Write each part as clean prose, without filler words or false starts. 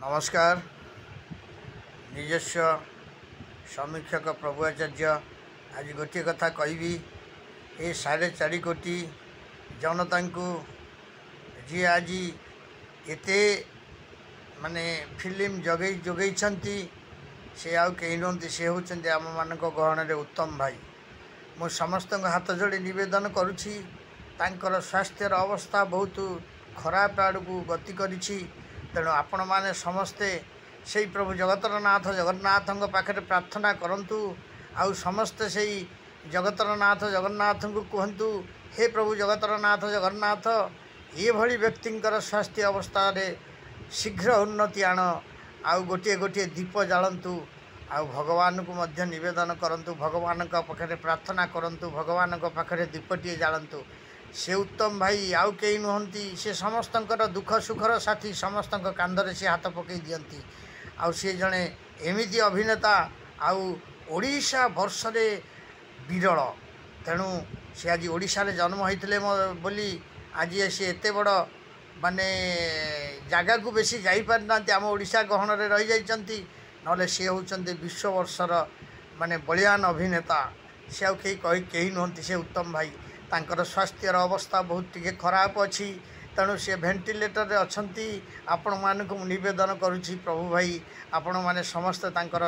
नमस्कार। निजस्व समीक्षक प्रभु आचार्य आज गोटे कथा कहबी। ये 4.5 कोटी जनता को जी आज एते माने फिल्म जगै से आउ कहीं नुहति से होती आम मान गहन उत्तम भाई। मु समस्त हाथ जोड़ी नवेदन करुछि तांकर स्वास्थ्यर अवस्था बहुत खराब आड़ को गति करिछि। तेणु आपण मैंने समस्ते से प्रभु जगतर नाथ जगन्नाथ पाखे प्रार्थना करंतु। आउ समस्ते से जगतर नाथ जगन्नाथ को कहतु, हे प्रभु जगतर नाथ जगन्नाथ ये भली व्यक्तिंकर स्वास्थ्य अवस्था रे शीघ्र उन्नति आण। आउ गोटे गोटे दीप जालंतु। आउ भगवान को मध्य निवेदन करंतु, भगवान पाखे प्रार्थना करंतु, भगवान पाखे दीपटे जालंतु। से उत्तम भाई आउ कई नुहति से समस्त दुख सुखर साथी, समस्त कांधरे से हाथ पकई दियंती। आउ सी जड़े एमती अभिनेता आउ ओडिशा वर्ष रे विरल। तेणु से आज ओडिशा रे जन्म होते बोली आज सी एत बड़ माने जगह को बेसी जापारि ना आम ओडिशा गहन रे रही जाइछंती। नले सी होचंती विश्व वर्षर माने बलियान अभिनेता। से आउ कहीं नुहति से उत्तम भाई। तांकर स्वास्थ्यर अवस्था बहुत टिके खराब अच्छी। तेणु सी भेंटिलेटर रे अछंती। आपण मानक निवेदन करुछि प्रभु भाई आपण माने समस्त तांकर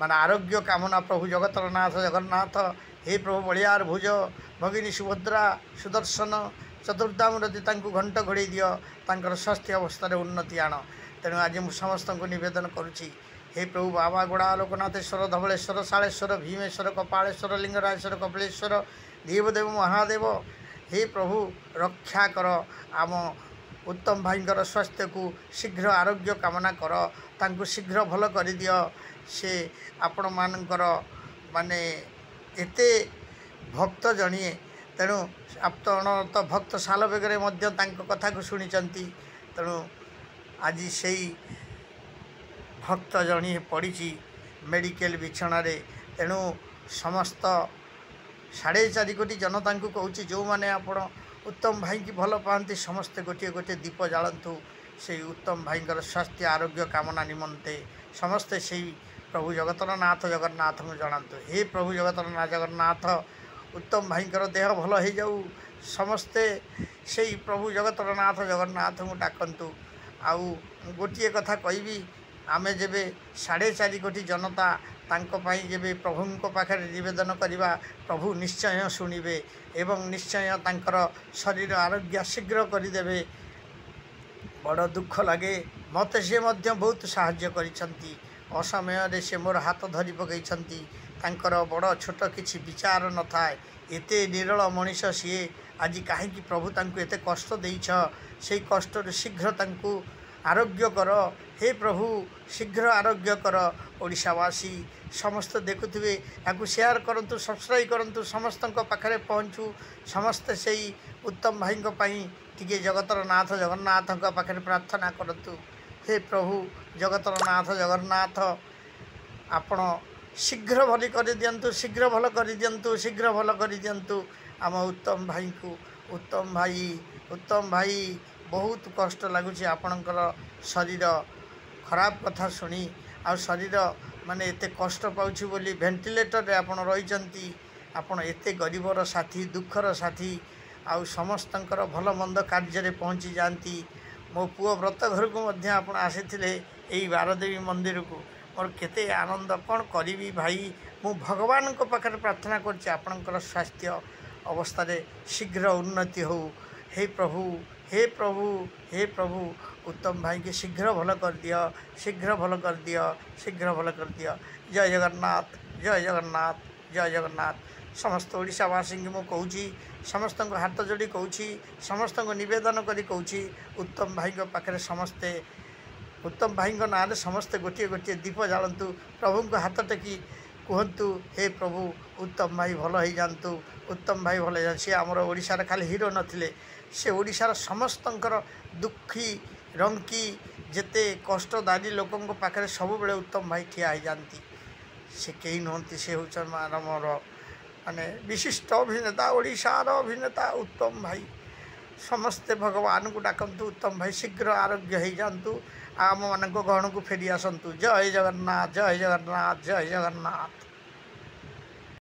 माने आरोग्य कामना प्रभु जगतर नाथ जगन्नाथ। हे प्रभु बलियार भुज भगिनी सुभद्रा सुदर्शन चतुर्धामूर्ति तांको घंट घोड़े दियो, तांकर स्वास्थ्य अवस्था रे उन्नति आण। तेणु आज मु समस्त को निवेदन करुछि, हे प्रभु बाबा गोड़ा लोकनाथेश्वर धवलेश्वर शालेश्वर भीमेश्वर कपालेश्वर लिंगराजेश्वर कपिलेश्वर देवदेव महादेव, हे प्रभु रक्षा कर आम उत्तम भाईंकर स्वास्थ्य को शीघ्र आरोग्य कामना कर, तांको शीघ्र भल कर दियो। से आपण मानकर माने एते भक्त जणिए। तेणु आपण तो भक्त साल बेगरे मध्य तांको कथा को शुणिचंती। तेणु आज से भक्त जणिए पड़ी मेडिकल बिछण रे। तेणु समस्त 4.5 कोटी जनता को कहूँ जो मैंने आपण उत्तम भाई की भल पाती समस्ते गोटे गोटे दीप जालंतु। से उत्तम भाईंकर स्वास्थ्य आरोग्य कामना निमंते समस्ते से प्रभु जगतर नाथ जगन्नाथ को जनातु। हे प्रभु जगतर नाथ जगन्नाथ उत्तम भाईंकर देह भल हो जाऊ। समस्ते से प्रभु जगतर नाथ जगन्नाथ को डाकंतु। आउ गोटे कथा कहबी, आमे जेबे 4.5 कोटी जनता तांको पाई जेबे प्रभु पाखे निवेदन करिबा, प्रभु निश्चय शुणिबे एवं निश्चय तांकर शरीर आरोग्य शीघ्र करदेवे। बड़ दुख लगे मत से मध्य बहुत साहाय्य करिसंती। असमय रे से मोर हाथ धरी पकईछंती। तांकर बड़ छोट किछि विचार न थाए। एते निरल मनीष सी आज कहीं प्रभु तांको एते कष्ट देइछ। से कष्ट शीघ्र तांको आरोग्य कर। हे प्रभु शीघ्र आरोग्य कर। ओडिशावासी समस्त देखुवे या शेयर करंतु, सब्सक्राइब करंतु, समस्त पाखे पहुँचू। समस्त से उत्तम भाई टिके जगतर नाथ जगन्नाथ पाखे प्रार्थना करंतु। हे प्रभु जगतर नाथ जगन्नाथ आपण शीघ्र भली कर दियंतु, शीघ्र भल कर दियंतु, शीघ्र भल कर दियंतु आम उत्तम भाई को। उत्तम भाई बहुत कष्ट लगुच आपणकर शरीर खराब कथा शुणी। आ शरीर माने एते कष्ट पाउछि बोली भेंटिलेटर रे आपण रहिचंती। आपण एते गरीबर साथी दुखर साथी आउ समस्तंकर भल मंद कार्य रे पहुँची जाती। मो पुओ व्रत घर को मध्य आपण आसीथिले एई बारदेवी मंदिर को। मोर केते आनंद कौन करी भाई। मु भगवान को पाखे प्रार्थना करछि आपणकर स्वास्थ्य अवस्था रे शीघ्र उन्नति हो। हे प्रभु हे प्रभु हे प्रभु उत्तम भाई के शीघ्र भल कर दियो, शीघ्र भल कर दियो, शीघ्र भल कर दियो। जय जगन्नाथ जय जगन्नाथ जय जगन्नाथ। समस्त ओडिशावासी को कहूँ, समस्त हाथ जोड़ी कहूँ, समस्त निवेदन करी कहूँ उत्तम भाई पाखे समस्ते उत्तम भाई ना समस्ते गोटे गोटे दीप जालंतु। प्रभु को हाथ टेकी कहतु, हे प्रभु उत्तम भाई भल हो जातु। उत्तम भाई भल हो सी आमर ओडिशार खाली हीरो नथिले, से ओडिशार समस्तंकर दुखी रंकी जेते कष्टदारी लोकों पाखे सब बेले उत्तम भाई ठिया हो जाती। से कहीं नुहति से मोर माने विशिष्ट अभिनेता ओडिशार अभिनेता उत्तम भाई। समस्ते भगवान को डाकंतु उत्तम भाई शीघ्र आरोग्य हो जातु। आम मान गहण को फेरी आसतु। जय जगन्नाथ जय जगन्नाथ जय जगन्नाथ।